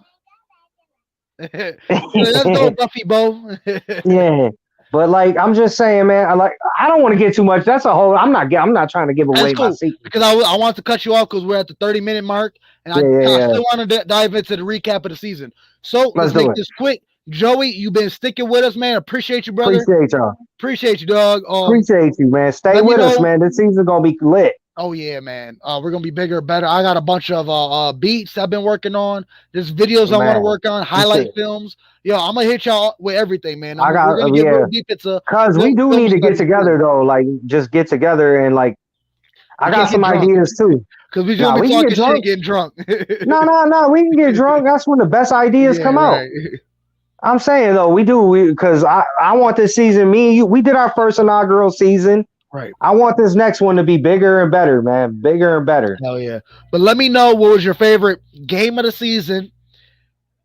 Let's go, Buffy Bo. Yeah. But like I'm just saying, man, I don't want to get too much. That's a whole I'm not trying to give That's away my cool secret. because I want to cut you off because we're at the 30-minute mark, and I still want to dive into the recap of the season. So let's make this quick. Joey, you've been sticking with us, man. Appreciate you, brother. Appreciate y'all. Appreciate you, dog. Appreciate you, man. Stay with us, man. This season's gonna be lit. Oh yeah, man. We're gonna be bigger and better. I got a bunch of beats I've been working on. There's videos I want to work on, highlight films. Yo, I'm gonna hit y'all with everything, man. We're gonna get real deep into because we do need to get together though. Like just get together and like I got some ideas too. Because we just be talking shit, getting drunk. No. We can get drunk. That's when the best ideas come out. I'm saying though, we do because I want this season. Me and you, we did our first inaugural season. Right. I want this next one to be bigger and better, man. Bigger and better. Hell yeah. But let me know what was your favorite game of the season,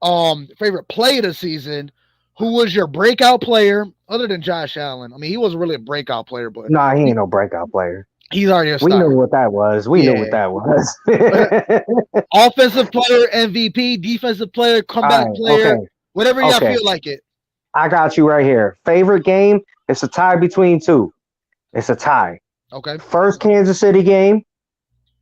favorite play of the season, who was your breakout player other than Josh Allen. I mean, he wasn't really a breakout player, but nah, he ain't no breakout player. He's already a star. We knew what that was. We knew what that was. Offensive player, MVP, defensive player, comeback player, whatever y'all feel like it. I got you right here. Favorite game? It's a tie between two. It's a tie. Okay. First Kansas City game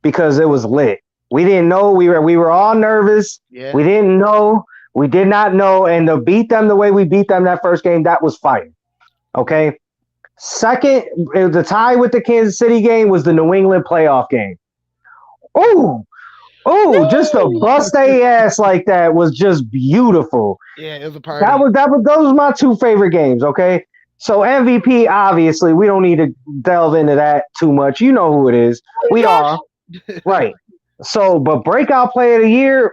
because it was lit. We didn't know. We were all nervous. Yeah. We didn't know. We did not know. And to beat them the way we beat them that first game, that was fire. Okay. Second, the tie with the Kansas City game was the New England playoff game. Oh, just to bust their ass like that was just beautiful. Yeah, it was a party. Those were my two favorite games. Okay. So MVP, obviously, we don't need to delve into that too much. You know who it is. We are. Right. So, but breakout player of the year,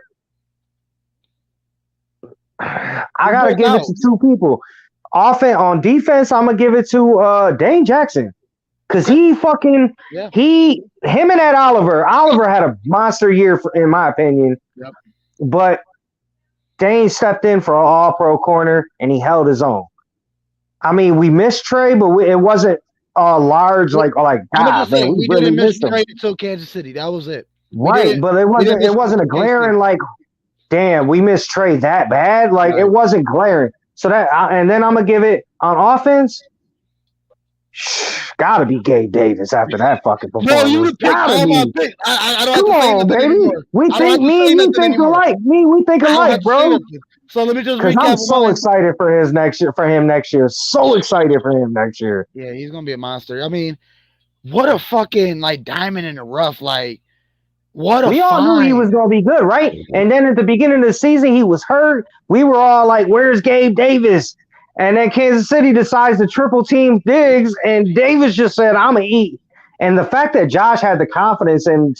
I got to give it to two people. On defense, I'm going to give it to Dane Jackson. Because him and Ed Oliver. Oliver had a monster year, in my opinion. Yep. But Dane stepped in for an all-pro corner, and he held his own. I mean, we missed Trey, but it wasn't large like God, man, we really missed him. Trey until Kansas City. That was it. Right, but it wasn't a glaring like, damn, we missed Trey that bad. Like it wasn't glaring. So and then I'm gonna give it on offense. Gotta be Gabe Davis after that fucking performance. No, you pick all my picks. I don't Come have to say baby. Anymore. We think alike. We think alike, bro. So let me just recap. I'm so excited for him next year. So excited for him next year. Yeah, he's gonna be a monster. I mean, what a fucking diamond in the rough. Like, what a we all knew he was gonna be good, right? And then at the beginning of the season, he was hurt. We were all like, "Where's Gabe Davis?" And then Kansas City decides to triple team Diggs, and Davis just said, "I'm gonna eat." And the fact that Josh had the confidence in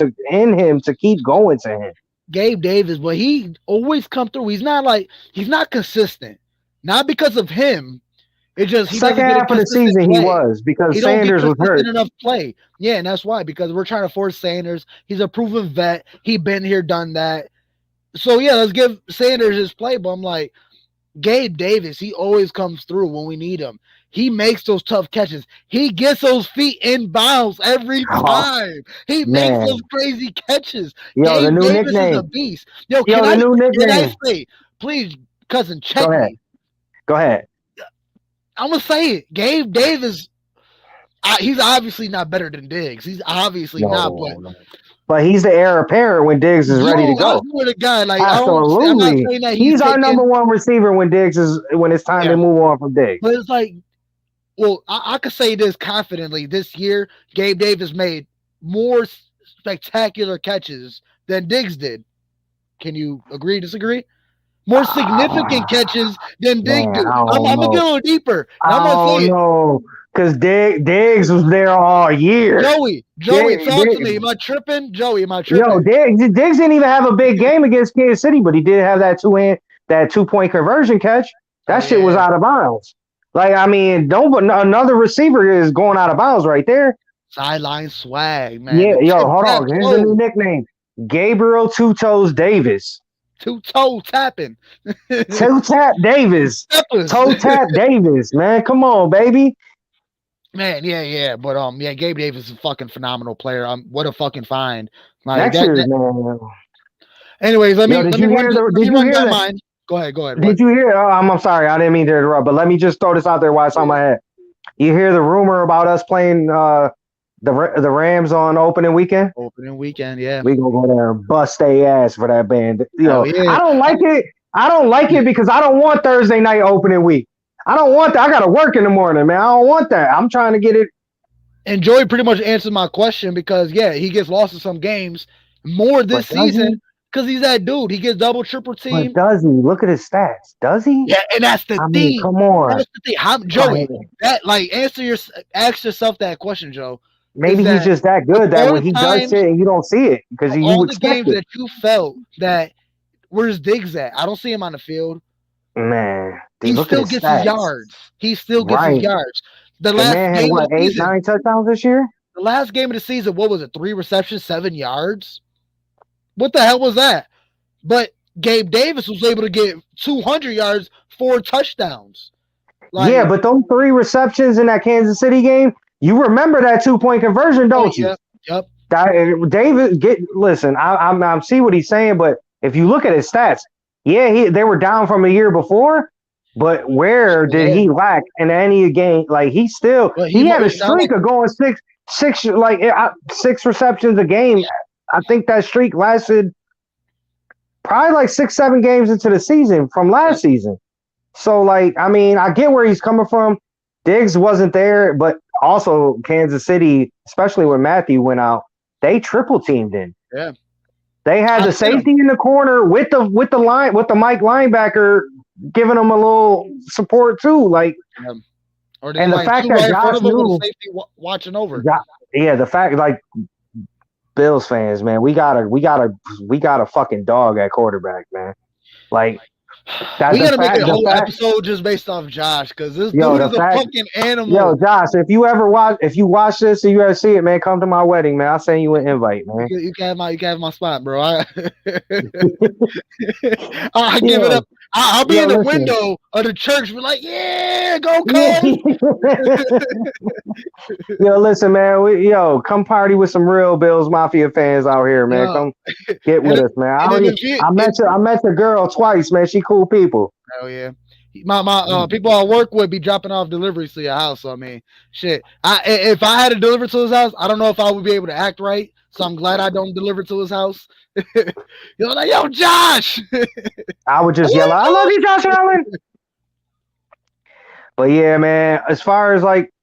him to keep going to him. Gabe Davis, but he always come through. He's not consistent. Not because of him. It just second half of the season play. He was because Sanders was hurt. Enough play. Yeah, and that's why, because we're trying to force Sanders. He's a proven vet. He been here, done that. So yeah, let's give Sanders his play. But I'm like, Gabe Davis, he always comes through when we need him. He makes those tough catches. He gets those feet in bounds every time. He makes those crazy catches. Yo, Gabe the new Davis nickname. is a beast. Yo, can I say, please, cousin, check me. Go ahead. I'm going to say it. Gabe Davis, he's obviously not better than Diggs. He's obviously not, but he's the heir apparent when Diggs is ready to go. I swear to God, like Absolutely. I'm not saying that he's our number one receiver when it's time to move on from Diggs. But it's like, well, I could say this confidently. This year, Gabe Davis made more spectacular catches than Diggs did. Can you agree, disagree? More significant catches than Diggs do. I'm gonna get a little deeper. I don't know. Because Diggs was there all year. Joey, talk to me. Am I tripping? Joey, am I tripping? Yo, Diggs didn't even have a big game against Kansas City, but he did have that 2-point conversion catch. That shit was out of bounds. Like, I mean, another receiver is going out of bounds right there. Sideline swag, man. Yeah, yo, hold on. Here's the new nickname. Gabriel Two Toes Davis. Two-toe tapping. Toe tap Davis. Toe tap Davis, man. Come on, baby. Man, yeah. But Gabe Davis is a fucking phenomenal player. What a fucking find. Like, man. Anyways, let me run mine. Go ahead. Did you hear? I'm sorry, I didn't mean to interrupt, but let me just throw this out there while it's on my head. You hear the rumor about us playing the Rams on opening weekend? Opening weekend, yeah. We gonna go there and bust their ass for that band. Yo, I don't like it. I don't like it because I don't want Thursday night opening week. I don't want that. I gotta work in the morning, man. I don't want that. I'm trying to get it. And Joey pretty much answered my question because he gets lost in some games more this season because he's that dude. He gets double, triple team. But does he? Look at his stats. Does he? Yeah, and that's the thing. Come on. That's the thing. Joey, ask yourself that question, Joe. Maybe he's just that good that when he does shit and you don't see it because you expect games that you felt that where's Diggs at? I don't see him on the field. Man, he still gets his yards. He still gets his yards. The last man game had 8-9 touchdowns this year? The last game of the season, what was it? 3 receptions, 7 yards? What the hell was that? But Gabe Davis was able to get 200 yards, 4 touchdowns. Yeah, but those 3 receptions in that Kansas City game, you remember that 2-point conversion, don't you? Yep. Listen, I see what he's saying, but if you look at his stats, they were down from a year before, but where did he lack in any game? Like he had a streak of going 6 receptions a game. I think that streak lasted probably like 6-7 games into the season from last season. So like, I mean, I get where he's coming from. Diggs wasn't there, but also Kansas City, especially when Matthew went out, they triple teamed him. Yeah. They had the safety in the corner with the Mike linebacker giving them a little support too. Like, and the fact that Josh knew safety watching over. The fact like Bills fans, man, we got a fucking dog at quarterback, man. Like. We gotta make a whole episode just based off Josh because this dude is a fucking animal. Yo, Josh, if you watch this and you ever see it, man, come to my wedding, man. I'll send you an invite, man. You can have my spot, bro. I give it up. I'll be in the window of the church, be like, yeah, go Cubs. Yo, listen, man. Come party with some real Bills Mafia fans out here, man. Come get with us, man. I met your girl twice, man. She cool people. Hell yeah. My people I work with be dropping off deliveries to your house. So, I mean, shit. If I had to deliver to his house, I don't know if I would be able to act right. So I'm glad I don't deliver to his house. You're like, yo, Josh. I would just yell, I love you, Josh Allen. But yeah, man, as far as like,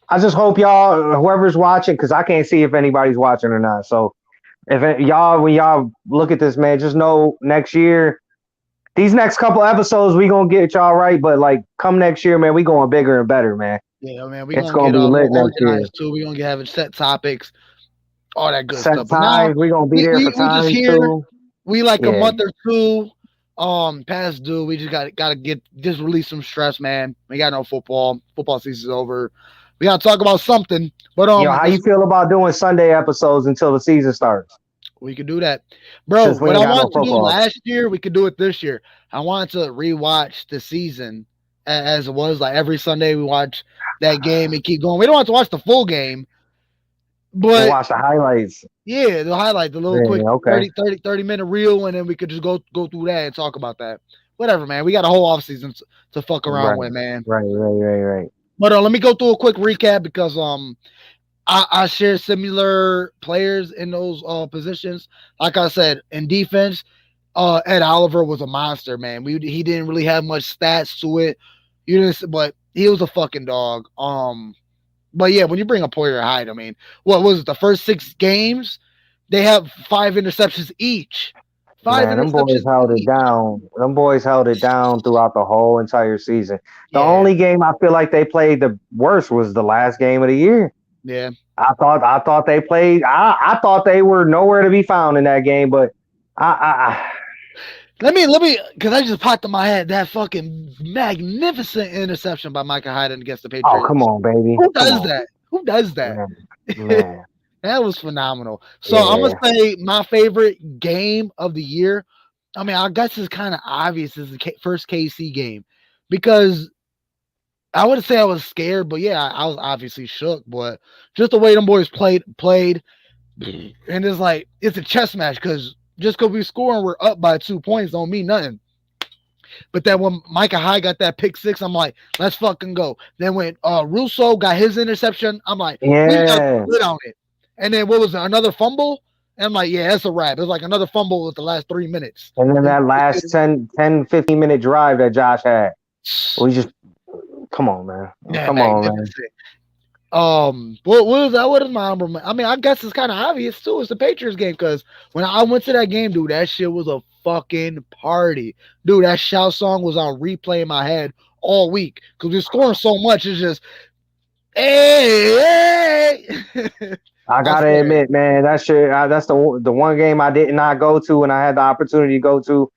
I just hope y'all, whoever's watching, because I can't see if anybody's watching or not. So if when y'all look at this, man, just know next year, these next couple episodes, we gonna get y'all right. But like, come next year, man, we going bigger and better, man. Yeah, man, it's gonna be lit next year too. We gonna having set topics, all that good set stuff. Times, we gonna be there for times too. We like a month or two past due. We just gotta just release some stress, man. We got no football. Football season's over. We gotta talk about something. But how you feel about doing Sunday episodes until the season starts? We could do that, bro. What I wanted to do last year, we could do it this year. I wanted to rewatch the season as it was. Like every Sunday, we watch that game and keep going. We don't have to watch the full game, but watch the highlights. Yeah, the highlight, the little quick 30 minute reel, and then we could just go through that and talk about that. Whatever, man. We got a whole off season to fuck around with, man. Right. But let me go through a quick recap because I share similar players in those positions. Like I said, in defense, Ed Oliver was a monster, man. He didn't really have much stats to it, but he was a fucking dog. But yeah, when you bring up Poyer Hyde, I mean, what was it? The first 6 games, they have 5 interceptions each. Five Man, them boys interceptions held it each. down. Them boys held it down throughout the whole entire season. The Yeah, only game I feel like they played the worst was the last game of the year. yeah. I thought they played. I thought they were nowhere to be found in that game. But I Let me, because I just popped in my head that fucking magnificent interception by Micah Hyde against the oh, come Patriots. on, baby, Who come does on, that? Who does that? man, man, That was phenomenal. So I'm gonna yeah. say my favorite game of the year. I mean, I guess it's kind of obvious is the first KC game because I would say I was scared, but yeah, I was obviously shook. But just the way them boys played, and it's like it's a chess match because just because we score and we're up by 2 points don't mean nothing. But then when Micah Hyde got that pick six, I'm like, let's fucking go. Then when Russo got his interception, I'm like, we got to Yeah, quit on it. And then what was it? Another fumble? And I'm like, yeah, that's a wrap. It was like another fumble with the last 3 minutes. and then And that last 10, 15 minute drive that Josh had, we just come on, man, yeah, come on, man. magnificent. What was that? What is my honorable? I mean, I guess it's kind of obvious too. It's the Patriots game because when I went to that game, dude, that shit was a fucking party, dude. That shout song was on replay in my head all week because we're scoring so much. It's just hey, hey. I I gotta swear. admit, man, that shit. That's the one game I did not go to, and I had the opportunity to go to.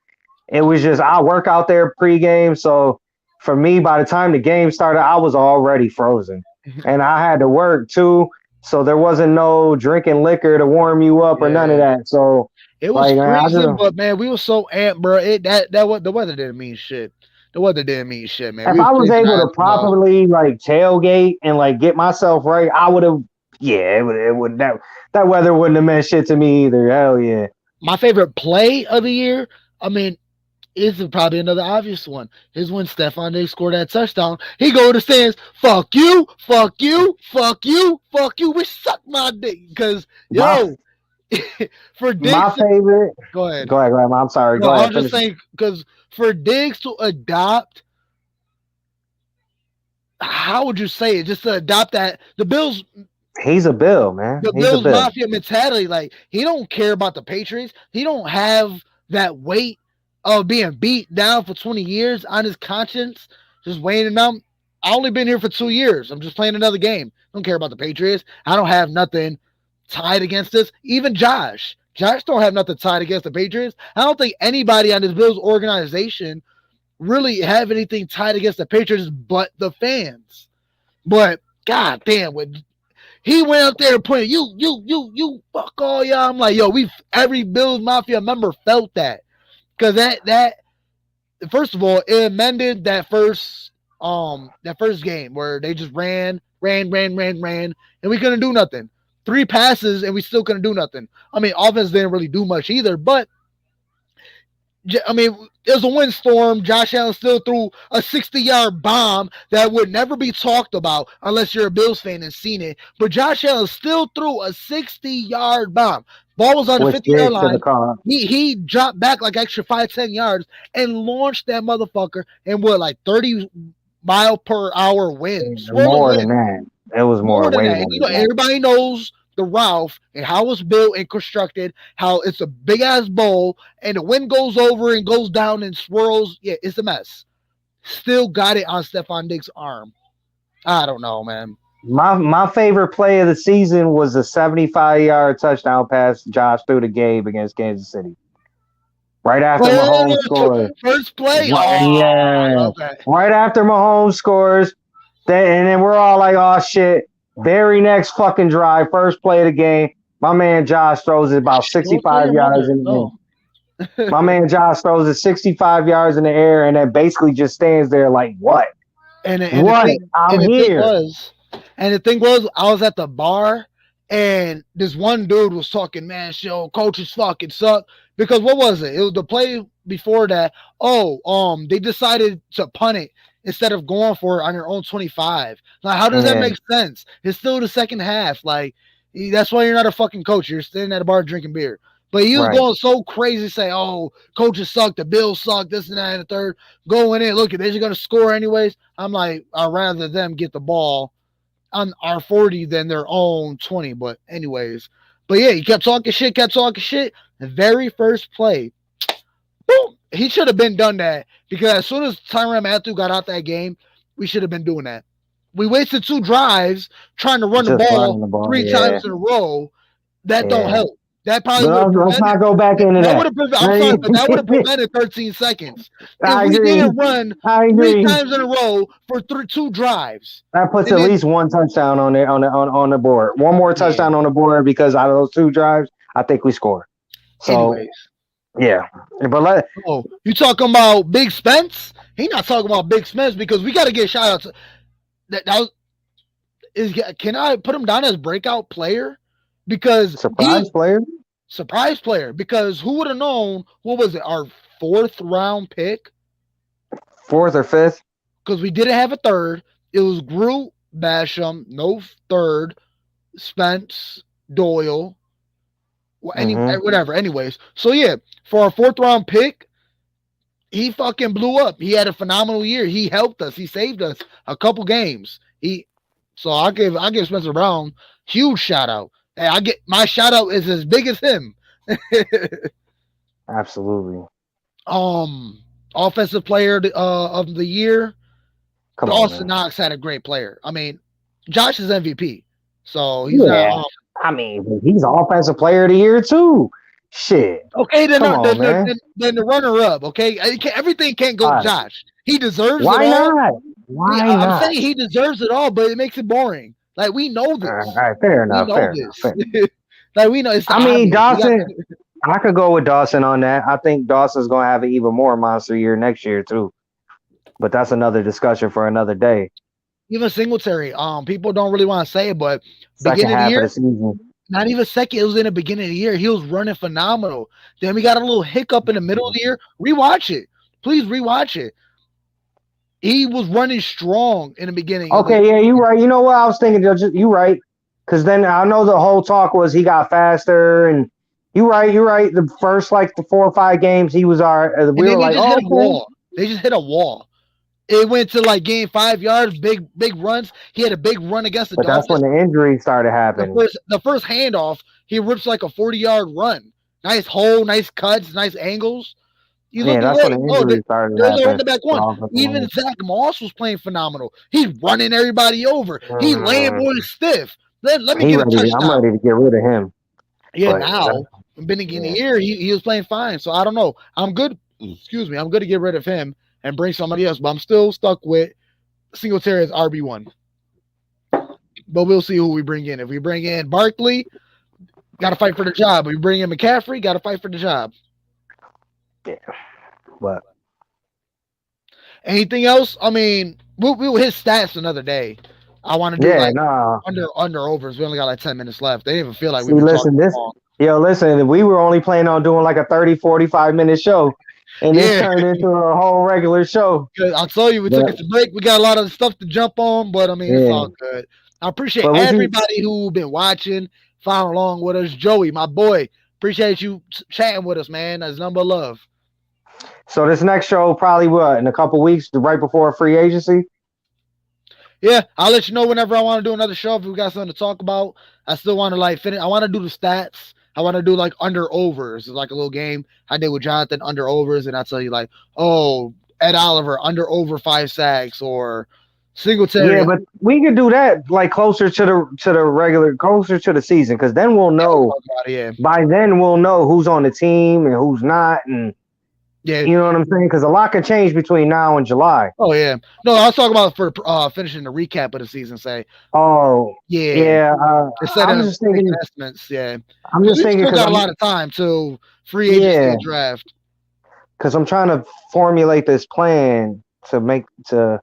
It was just I work out there pregame, so for me, by the time the game started, I was already frozen, and I had to work too. So there wasn't no drinking liquor to warm you up or none of Yeah, that. So it was like, man, I just freezing, but man, we were so amped, bro. That what the weather didn't mean shit. The weather didn't mean shit, man. if We were I was freezing able our to asses off. properly like tailgate and like get myself right, I would have. Yeah, it would that weather wouldn't have meant shit to me either. Hell yeah. My favorite play of the year. I mean, is probably another obvious one. Is when Stephon Diggs scored that touchdown. He go to the stands, fuck you, fuck you, fuck you, fuck you. We suck my dick. Because, My yo, for my Diggs to favorite. go ahead. Go ahead. I'm sorry. No, Go I ahead. was just Finish. saying, because for Diggs to adopt, how would you say it? Just to adopt that, He's a Bill, man. the He's a Bills Bill. mafia mentality. Like he don't care about the Patriots. He don't have that weight of being beat down for 20 years on his conscience, just weighing him out. I only been here for 2 years. I'm just playing another game. I don't care about the Patriots. I don't have nothing tied against this. Even Josh. Josh don't have nothing tied against the Patriots. I don't think anybody on this Bills organization really have anything tied against the Patriots but the fans. But god damn, when he went out there and put you, fuck all y'all. I'm like, yo, every Bills Mafia member felt that. Cause that first of all, it amended that first game where they just ran, and we couldn't do nothing. 3 passes and we still couldn't do nothing. I mean, offense didn't really do much either, but I mean, there's a windstorm. Josh Allen still threw a 60-yard bomb that would never be talked about unless you're a Bills fan and seen it. But Josh Allen still threw a 60-yard bomb. Ball was on the Which 50-yard Diggs should have line. caught He dropped back like extra 5-10 yards and launched that motherfucker in what, like 30-mile-per-hour wind, swirling more than wind. that. It was More than way that. more And you than know, that. everybody knows the Ralph and how it's built and constructed, how it's a big ass bowl and the wind goes over and goes down and swirls. Yeah, it's a mess. Still got it on Stephon Diggs' arm. I don't know, man. My favorite play of the season was a 75-yard touchdown pass Josh threw to Gabe against Kansas City. Right after Mahomes scored. First play. Right, Oh, I yeah. love that. Right after Mahomes scores. And then we're all like, oh shit. Very next fucking drive, first play of the game. My man Josh throws it about Don't tell 65 your yards mother. in the air. No. My man Josh throws it 65 yards in the air and then basically just stands there like, what? And What? I'm here. The thing was, I was at the bar, and this one dude was talking, man, show coaches fucking suck. Because what was it? It was the play before that. Oh, they decided to punt it instead of going for it on your own 25. Like, how does that make sense? It's still the second half. Like, that's why you're not a fucking coach. You're sitting at a bar drinking beer. But he was going so crazy, say, "Oh, coaches suck, the Bills suck, this and that and the third." Going in, look, they're just gonna score anyways. I'm like, I'd rather them get the ball on our 40 than their own 20. But anyways, but yeah, he kept talking shit. The very first play, boom, he should have been done that because as soon as Tyrann Mathieu got out that game, we should have been doing that. We wasted 2 drives trying to run the ball 3 times in a row. That don't help. That probably let's not go back into that. I'm sorry, but that would have prevented 13 seconds. If we didn't run 3 times in a row for 2 drives. That puts at least 1 touchdown on the board. 1 more touchdown on the board because out of those 2 drives, I think we score. So, anyways. Yeah. But you talking about Big Spence? He not talking about Big Spence because we got to get shout outs. Can I put him down as breakout player? Because surprise player because who would have known? What was it? Our 4th round pick, 4th or 5th? Because we didn't have a 3rd. It was Groot, Basham, no 3rd, Spence, Doyle, whatever. Anyways, so yeah, for our 4th round pick, he fucking blew up. He had a phenomenal year. He helped us. He saved us a couple games. So I give Spencer Brown huge shout out. Hey, my shout out is as big as him. Absolutely. Offensive player of the year. Dawson Knox had a great player. I mean, Josh is MVP, so he's not. He's offensive player of the year too. Shit. Okay, then the runner up. Okay, everything can't go to Josh. He deserves it all. Why not? Why not? I'm saying he deserves it all, but it makes it boring. Like, we know this. All right, fair enough. Like, we know. It's Dawson. I could go with Dawson on that. I think Dawson's going to have an even more monster year next year too. But that's another discussion for another day. Even Singletary. People don't really want to say it, but second half of the season. Not even second. It was in the beginning of the year. He was running phenomenal. Then we got a little hiccup in the middle of the year. Rewatch it. Please rewatch it. He was running strong in the beginning. Okay, yeah, you're right. You know what I was thinking? You're right. Because then I know the whole talk was he got faster, and you're right. The first the 4 or 5 games he was our. We were like, oh, wall. They just hit a wall. It went to gain 5 yards, big runs. He had a big run against the Dolphins. That's when the injury started happening. The first handoff, he rips a 40-yard run. Nice hole, nice cuts, nice angles. That's when the injury started happening. The back one. Even Zach Moss was playing phenomenal. He's running everybody over. He's laying boys stiff. Let me get a touchdown. I'm ready to get rid of him. Yeah, now. Beginning of the year, he was playing fine. So I don't know. I'm good. Excuse me. I'm good to get rid of him and bring somebody else. But I'm still stuck with Singletary as RB1. But we'll see who we bring in. If we bring in Barkley, got to fight for the job. If we bring in McCaffrey, got to fight for the job. Yeah. But anything else? I mean, we'll hit stats another day. I want to do under overs. We only got 10 minutes left. They didn't even feel like we were talking long. Listen, we were only planning on doing a 30, 45-minute show. And this turned into a whole regular show. I'll tell you, we took it to break. We got a lot of stuff to jump on, but I mean, it's all good. I appreciate everybody who's been watching, following along with us. Joey, my boy, appreciate you chatting with us, man. That's number of love. So this next show probably in a couple weeks, right before free agency? Yeah, I'll let you know whenever I want to do another show if we got something to talk about. I still want to finish. I want to do the stats. I want to do under overs. It's a little game I did with Jonathan, under overs, and I tell you Ed Oliver under over 5 sacks or Singletary. Yeah, but we could do that closer to the season, because then we'll know. By then we'll know who's on the team and who's not, and you know what I'm saying? Because a lot can change between now and July. Oh yeah, no, I was talking about for finishing the recap of the season. I'm just thinking investments. Yeah, I'm just thinking because got a lot of time to free agency and draft. Because I'm trying to formulate this plan to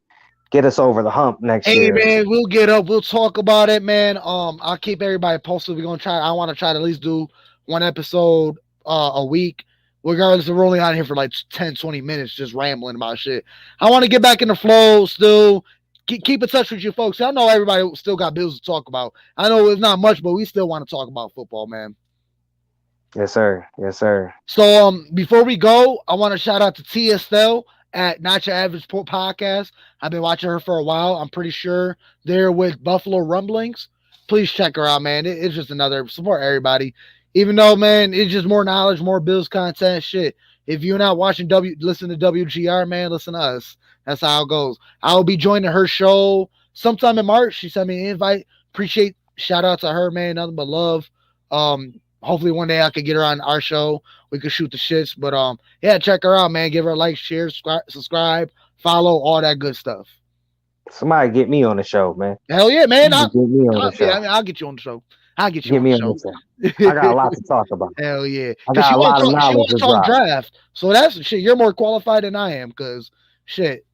get us over the hump next year. Hey man, we'll get up. We'll talk about it, man. I'll keep everybody posted. We're gonna try. I want to try to at least do one episode a week. Regardless, we're only on here for like 10, 20 minutes just rambling about shit. I want to get back in the flow still. Keep in touch with you folks. I know everybody still got bills to talk about. I know it's not much, but we still want to talk about football, man. Yes, sir. Yes, sir. So before we go, I want to shout out to Tia Estelle at Not Your Average Podcast. I've been watching her for a while. I'm pretty sure they're with Buffalo Rumblings. Please check her out, man. It's just another support everybody. Even though, man, it's just more knowledge, more Bills content. Shit. If you're not watching listen to WGR, man, listen to us. That's how it goes. I'll be joining her show sometime in March. She sent me an invite. Appreciate shout out to her, man. Nothing but love. Hopefully one day I could get her on our show. We could shoot the shits. But yeah, check her out, man. Give her a like, share, subscribe, follow, all that good stuff. Somebody get me on the show, man. Hell yeah, man. Get me on the show. Yeah, I mean, I'll get you on the show. I'll get you get on me the on show. the show. I got a lot to talk about. Hell yeah. I got a lot of knowledge to talk draft. So that's shit. You're more qualified than I am because shit.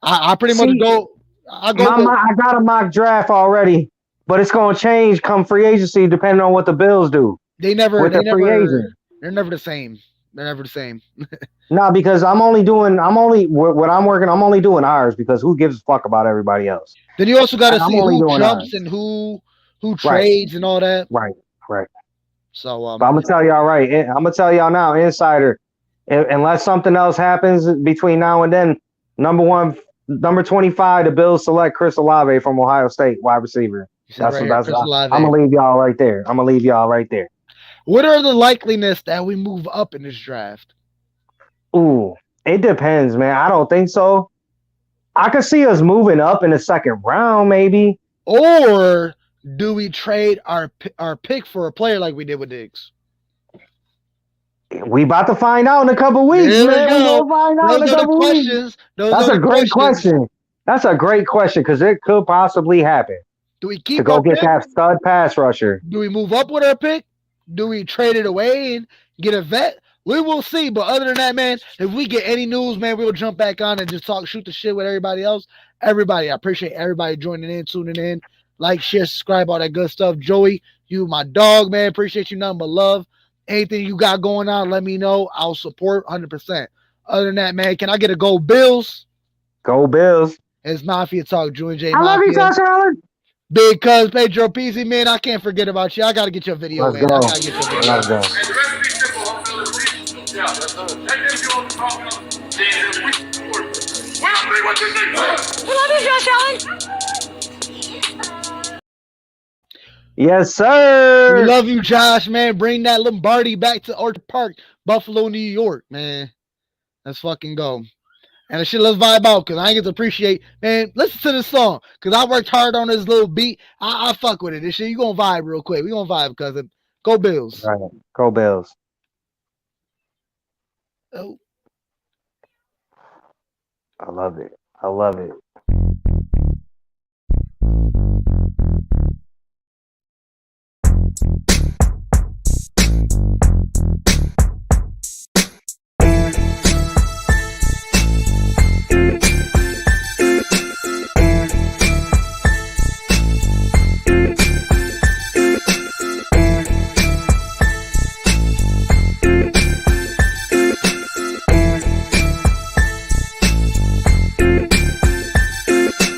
I pretty much go. I got a mock draft already, but it's gonna change come free agency depending on what the Bills do. Free agent. They're never the same. They're never the same. No, because I'm only doing ours because who gives a fuck about everybody else? Then you also got to see who jumps and who trades and all that. Right. So but I'm gonna tell y'all right. I'm gonna tell y'all now, insider. Unless something else happens between now and then, number 25, the Bills select Chris Olave from Ohio State, wide receiver. I'm gonna leave y'all right there. What are the likeliness that we move up in this draft? Ooh, it depends, man. I don't think so. I could see us moving up in the second round, maybe. Or do we trade our pick for a player like we did with Diggs? We about to find out in a couple weeks, man. We're gonna find out in a couple weeks. That's a great question. That's a great question because it could possibly happen. Do we keep to go get that stud pass rusher? Do we move up with our pick? Do we trade it away and get a vet? We will see. But other than that, man, if we get any news, man, we'll jump back on and just shoot the shit with everybody else. Everybody, I appreciate everybody joining in, tuning in. Like, share, subscribe, all that good stuff. Joey, you my dog, man. Appreciate you, nothing but love. Anything you got going on, let me know. I'll support 100%. Other than that, man, can I get a go Bills? Go Bills. It's Mafia Talk, Drew and J. I love you, Josh Allen. Big cuz Pedro Pizzi, man, I can't forget about you. I got to get your video, man. Go. I got to get your video. Let's go. Yes, sir. We love you, Josh, man. Bring that Lombardi back to Orchard Park, Buffalo, New York, man. Let's fucking go. And shit, let's vibe out because I ain't get to appreciate, man. Listen to this song because I worked hard on this little beat. I fuck with it. This shit, you gonna vibe real quick. We gonna vibe, cousin. Go Bills. Right. Go Bills. Oh. I love it.